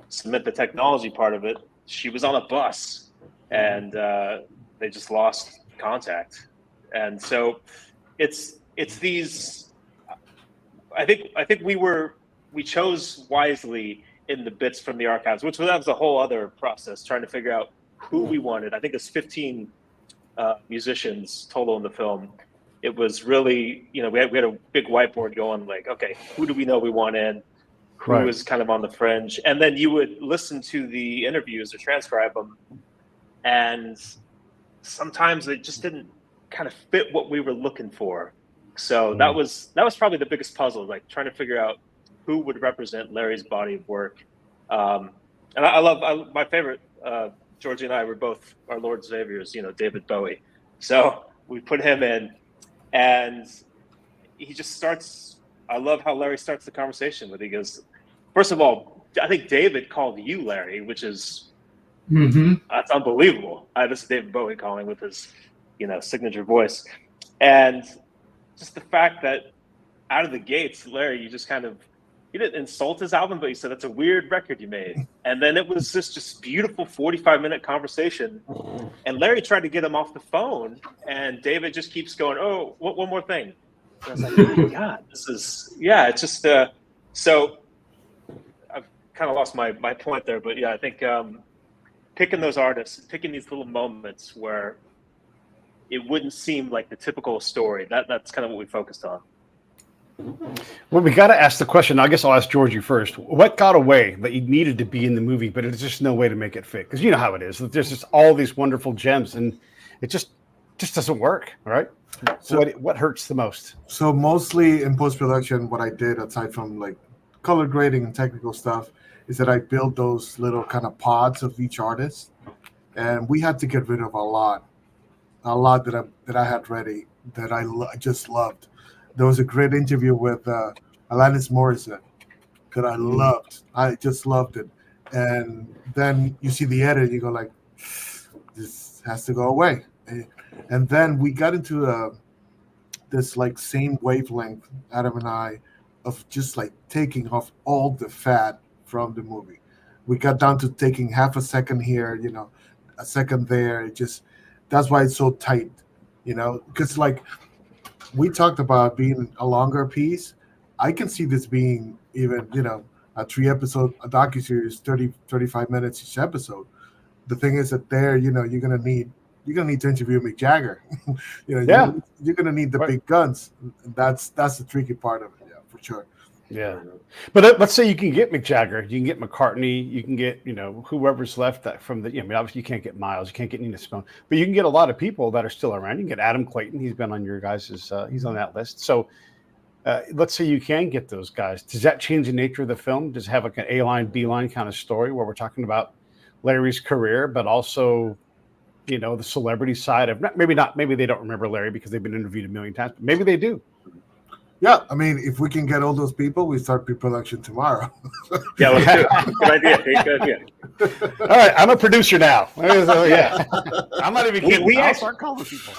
cement the technology part of it. She was on a bus and they just lost contact. And so it's these, I think we chose wisely in the bits from the archives, which was a whole other process, trying to figure out who we wanted. I think there's 15 musicians total in the film. It was really, we had a big whiteboard going, like, okay, who do we know we want in? Who is kind of on the fringe? And then you would listen to the interviews or transcribe them, and sometimes they just didn't kind of fit what we were looking for. So that was probably the biggest puzzle, like trying to figure out who would represent Larry's body of work. And I my favorite, Jorgy and I were both our Lord Saviors, David Bowie. So we put him in, and he just starts. I love how Larry starts the conversation with, he goes, first of all, I think David called you Larry, which is, that's unbelievable. This is David Bowie calling with his, signature voice. And just the fact that out of the gates, Larry, you just kind of, you didn't insult his album, but you said, that's a weird record you made. And then it was this just beautiful 45-minute conversation. And Larry tried to get him off the phone, and David just keeps going, oh, one more thing. And I was like, oh my God, this is, it's just, so I've kind of lost my point there, but yeah, I think picking those artists, picking these little moments where it wouldn't seem like the typical story, that's kind of what we focused on. Well, we got to ask the question. I guess I'll ask Jorgy first. What got away that you needed to be in the movie, but there's just no way to make it fit? Because you know how it is. There's just all these wonderful gems, and it just doesn't work, right? So what hurts the most? So mostly in post-production, what I did, aside from like color grading and technical stuff, is that I built those little kind of pods of each artist, and we had to get rid of a lot that I had ready that I just loved. There was a great interview with Alanis Morissette that I loved. I just loved it. And then you see the edit, you go like, this has to go away. And then we got into this like same wavelength, Adam and I, of just like taking off all the fat from the movie. We got down to taking half a second here, a second there. That's why it's so tight, because like we talked about being a longer piece. I can see this being even, a 3-episode docuseries, 35 minutes each episode. The thing is that there, you're gonna need to interview Mick Jagger. You're gonna need the big guns. That's the tricky part of it, yeah, for sure. Yeah, but let's say you can get Mick Jagger, you can get McCartney, you can get whoever's left that from the. I mean, obviously you can't get Miles, you can't get Nina Simone, but you can get a lot of people that are still around. You can get Adam Clayton; he's been on your guys'. He's on that list. So let's say you can get those guys. Does that change the nature of the film? Does it have like an A line, B line kind of story where we're talking about Larry's career, but also the celebrity side of maybe they don't remember Larry because they've been interviewed a million times, but maybe they do. Yeah, I mean, if we can get all those people, we start pre-production tomorrow. Yeah, let's do it. Good idea. Good idea. All right, I'm a producer now. Yeah, I'm not even kidding. We I'll actually, start calling people.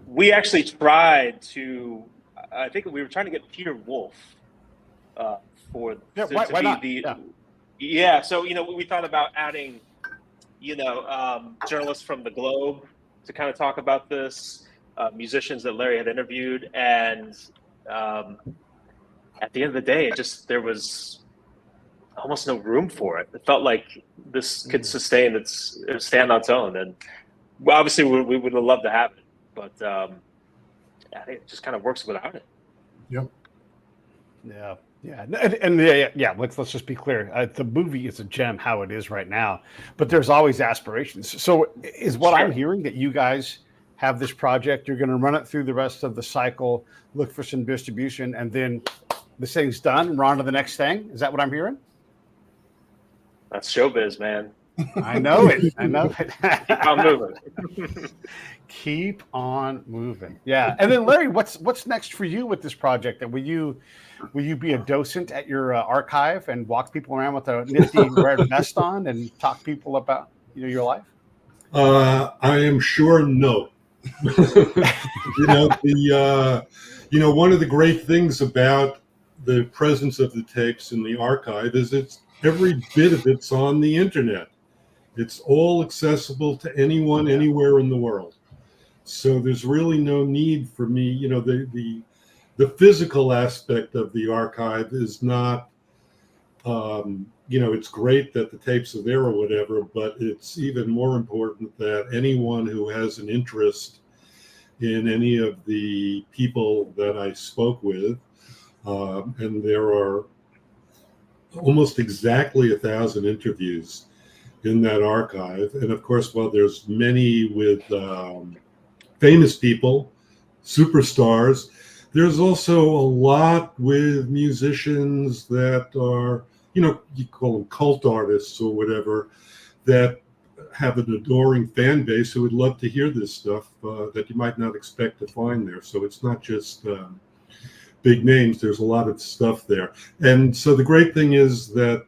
We actually tried to. I think we were trying to get Peter Wolf for why not? Yeah. So we thought about adding journalists from the Globe to kind of talk about this, musicians that Larry had interviewed, and at the end of the day, there was almost no room for it. It felt like this could stand on its own, and obviously we would have loved to have it, but I think it just kind of works without it. Yep. Yeah. Let's just be clear. The movie is a gem how it is right now, but there's always aspirations. So is what I'm hearing that you guys have this project, you're going to run it through the rest of the cycle, look for some distribution, and then this thing's done, we're on to the next thing. Is that what I'm hearing? That's showbiz, man. I know it. Keep on moving. Keep on moving. Yeah. And then Larry, what's next for you with this project? And will you be a docent at your archive and walk people around with a nifty red vest on and talk people about your life? I am sure no. One of the great things about the presence of the tapes in the archive is every bit of it's on the internet. It's all accessible to anyone, anywhere in the world. So there's really no need for me. The physical aspect of the archive is not, it's great that the tapes are there or whatever, but it's even more important that anyone who has an interest in any of the people that I spoke with, and there are almost exactly 1,000 interviews in that archive. And of course, while there's many with famous people, superstars, there's also a lot with musicians that are, you call them cult artists or whatever, that have an adoring fan base who would love to hear this stuff that you might not expect to find there. So it's not just big names. There's a lot of stuff there. And so the great thing is that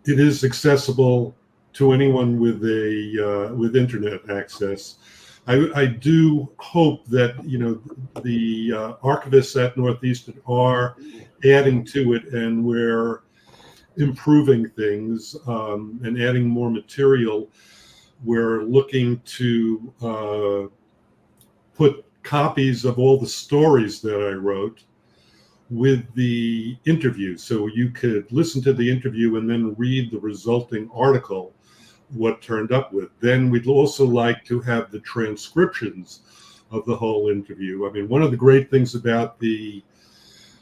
it is accessible to anyone with internet access. I do hope that the archivists at Northeastern are adding to it, and we're improving things and adding more material. We're looking to put copies of all the stories that I wrote with the interview, so you could listen to the interview and then read the resulting article, what turned up with. Then we'd also like to have the transcriptions of the whole interview. I mean, one of the great things about the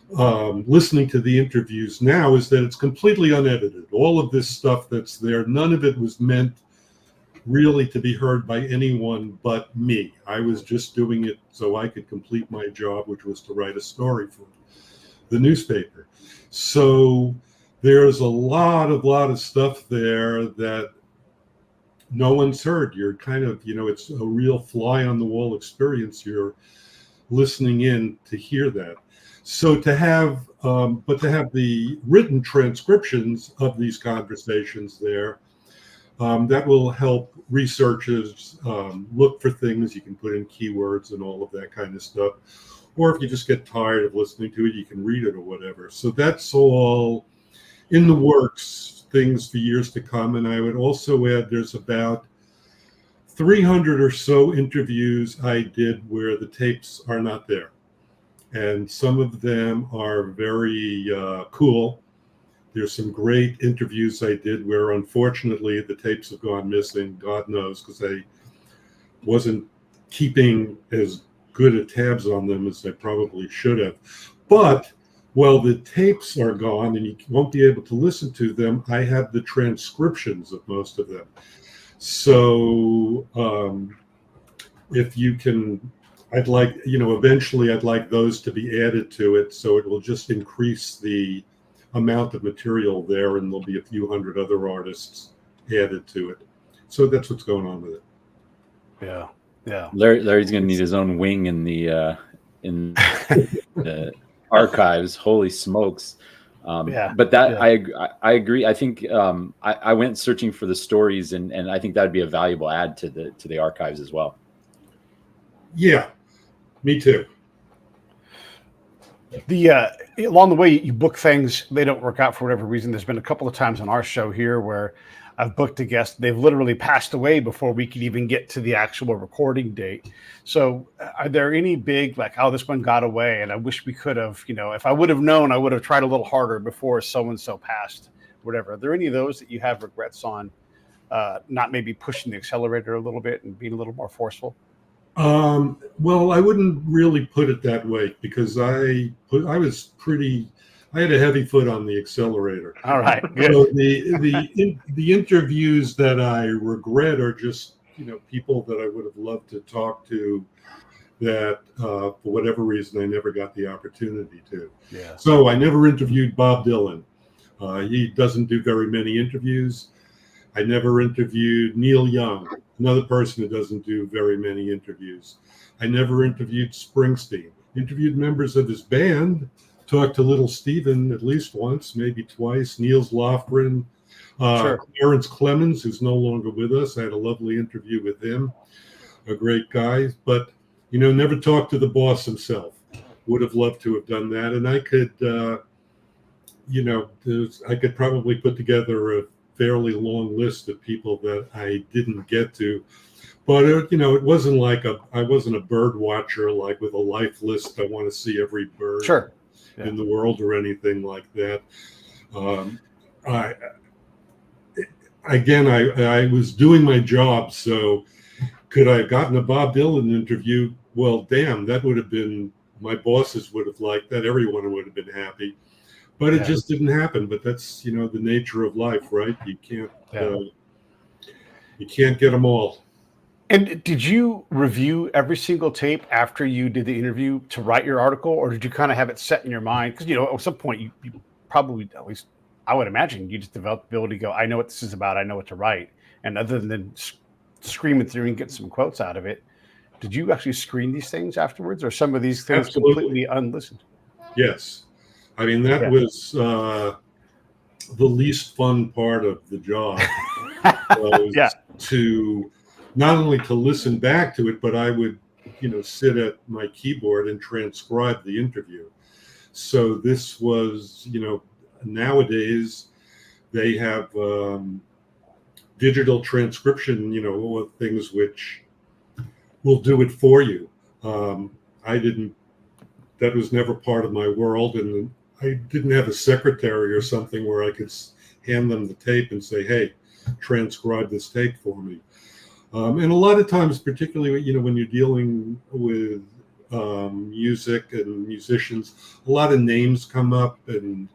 listening to the interviews now is that it's completely unedited. All of this stuff that's there, none of it was meant really to be heard by anyone but me. I was just doing it so I could complete my job, which was to write a story for the newspaper. So there's a lot of stuff there that no one's heard. You're kind of, it's a real fly on the wall experience. You're listening in to hear that. So to have the written transcriptions of these conversations there, that will help researchers look for things. You can put in keywords and all of that kind of stuff. Or if you just get tired of listening to it, you can read it or whatever. So that's all in the works, things for years to come. And I would also add there's about 300 or so interviews I did where the tapes are not there. And some of them are very cool. There's some great interviews I did where, unfortunately, the tapes have gone missing. God knows, because I wasn't keeping as good at tabs on them as I probably should have. But Well, the tapes are gone and you won't be able to listen to them. I have the transcriptions of most of them. So if you can, I'd like, eventually I'd like those to be added to it. So it will just increase the amount of material there, and there'll be a few hundred other artists added to it. So that's what's going on with it. Yeah. Yeah. Larry's going to need his own wing in the archives. Holy smokes. But I agree. I think I went searching for the stories, and I think that'd be a valuable add to the archives as well. Yeah, me too. Along the way, you book things, they don't work out for whatever reason. There's been a couple of times on our show here where I've booked a guest, they've literally passed away before we could even get to the actual recording date. So are there any big, like, oh, this one got away and I wish we could have, if I would have known, I would have tried a little harder before so-and-so passed, whatever. Are there any of those that you have regrets on, not maybe pushing the accelerator a little bit and being a little more forceful? Well, I wouldn't really put it that way, because I had a heavy foot on the accelerator. All right. Good. So the interviews that I regret are just, people that I would have loved to talk to that for whatever reason I never got the opportunity to. Yeah. So I never interviewed Bob Dylan. He doesn't do very many interviews. I never interviewed Neil Young, another person who doesn't do very many interviews. I never interviewed Springsteen. Interviewed members of his band, talked to Little Steven at least once, maybe twice. Niels Lofgren, Sure. Clarence Clemens, who's no longer with us. I had a lovely interview with him, a great guy. But, never talked to the boss himself. Would have loved to have done that. And I could, I could probably put together a fairly long list of people that I didn't get to, but it wasn't like I wasn't a bird watcher, like with a life list. I want to see every bird Sure. in the world or anything like that. I was doing my job, so could I have gotten a Bob Dylan interview? Well, damn, that would have been, my bosses would have liked that. Everyone would have been happy. But it just didn't happen. But that's, the nature of life, right? You can't get them all. And did you review every single tape after you did the interview to write your article, or did you kind of have it set in your mind? Because, at some point you probably, at least I would imagine, you just developed the ability to go, I know what this is about, I know what to write. And other than screaming through and get some quotes out of it, did you actually screen these things afterwards, or some of these things completely unlistened? Yes. I mean, that was the least fun part of the job. To not only to listen back to it, but I would, sit at my keyboard and transcribe the interview. So this was, nowadays they have digital transcription, things which will do it for you. That was never part of my world, and I didn't have a secretary or something where I could hand them the tape and say, hey, transcribe this tape for me. And a lot of times, particularly, when you're dealing with music and musicians, a lot of names come up and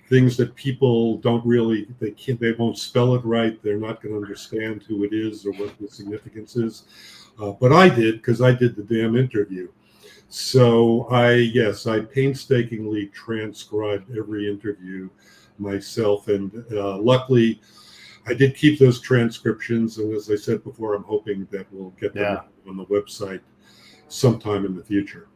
things that people don't really, they won't spell it right. They're not going to understand who it is or what the significance is. But I did, because I did the damn interview. So I painstakingly transcribed every interview myself, and luckily I did keep those transcriptions. And as I said before, I'm hoping that we'll get them on the website sometime in the future.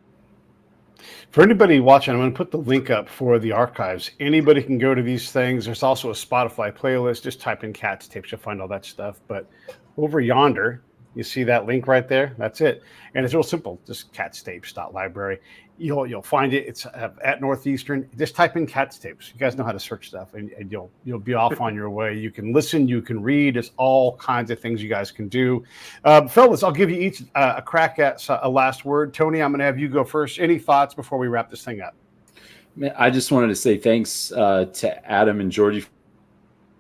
For anybody watching, I'm going to put the link up for the archives. Anybody can go to these things. There's also a Spotify playlist. Just type in Katz Tapes, you'll find all that stuff. But over yonder, you see that link right there? That's it. And it's real simple. Just thekatztapes.library. You'll find it. It's at Northwestern. Just type in Katz Tapes. You guys know how to search stuff, and you'll be off on your way. You can listen. You can read. There's all kinds of things you guys can do. Fellas, I'll give you each a crack at a last word. Tony, I'm going to have you go first. Any thoughts before we wrap this thing up? I just wanted to say thanks to Adam and Jorgy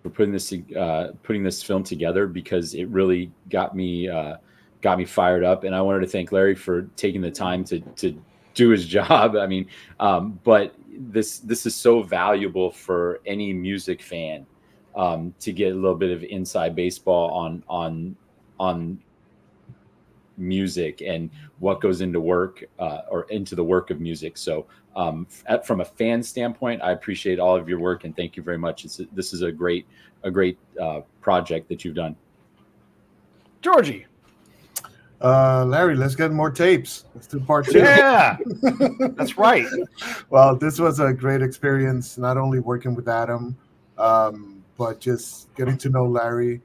for putting this film together, because it really got me fired up. And I wanted to thank Larry for taking the time to do his job. I mean, but this is so valuable for any music fan, to get a little bit of inside baseball on music and what goes into work, or into the work of music. So from a fan standpoint, I appreciate all of your work and thank you very much. This is a great project that you've done. Jorgy. Larry, let's get more tapes. Let's do part 2. Yeah, that's right. Well, this was a great experience, not only working with Adam, but just getting to know Larry,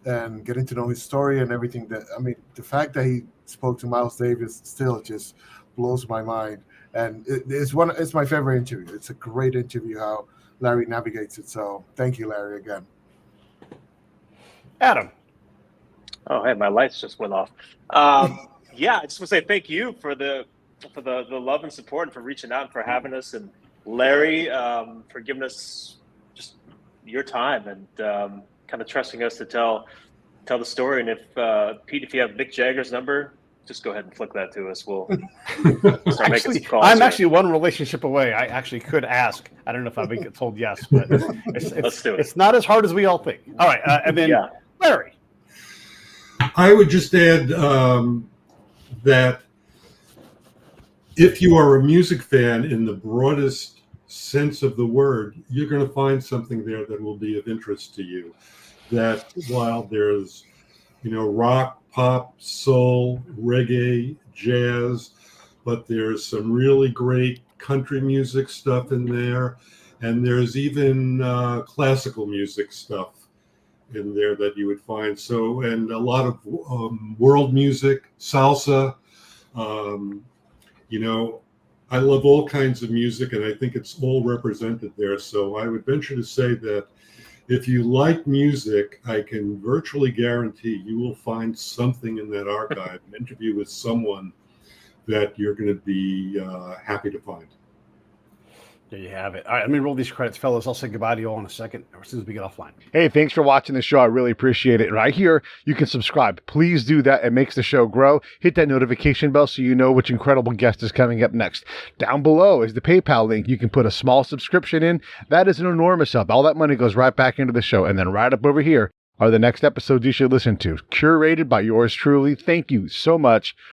and getting to know his story and everything. The fact that he spoke to Miles Davis still just blows my mind. And it's my favorite interview. It's a great interview how Larry navigates it. So thank you, Larry, again. Adam. Oh, hey, my lights just went off. Yeah, I just want to say thank you for the love and support and for reaching out and for having us, and Larry, for giving us just your time and kind of trusting us to tell the story. And if Pete, if you have Mick Jagger's number, just go ahead and flick that to us. We'll start making some calls. I'm actually one relationship away. I actually could ask. I don't know if I've been told yes, but Let's do it. It's not as hard as we all think. All right, and then Larry. I would just add that if you are a music fan in the broadest sense of the word, you're going to find something there that will be of interest to you. That while there's, rock, pop, soul, reggae, jazz, but there's some really great country music stuff in there, and there's even classical music stuff in there that you would find. So, and a lot of world music, salsa. I love all kinds of music, and I think it's all represented there. So I would venture to say that if you like music, I can virtually guarantee you will find something in that archive, an interview with someone that you're going to be happy to find. There you have it. All right, let me roll these credits, fellas. I'll say goodbye to you all in a second, as soon as we get offline. Hey, thanks for watching the show. I really appreciate it. Right here, you can subscribe. Please do that. It makes the show grow. Hit that notification bell so you know which incredible guest is coming up next. Down below is the PayPal link. You can put a small subscription in. That is an enormous help. All that money goes right back into the show. And then right up over here are the next episodes you should listen to, curated by yours truly. Thank you so much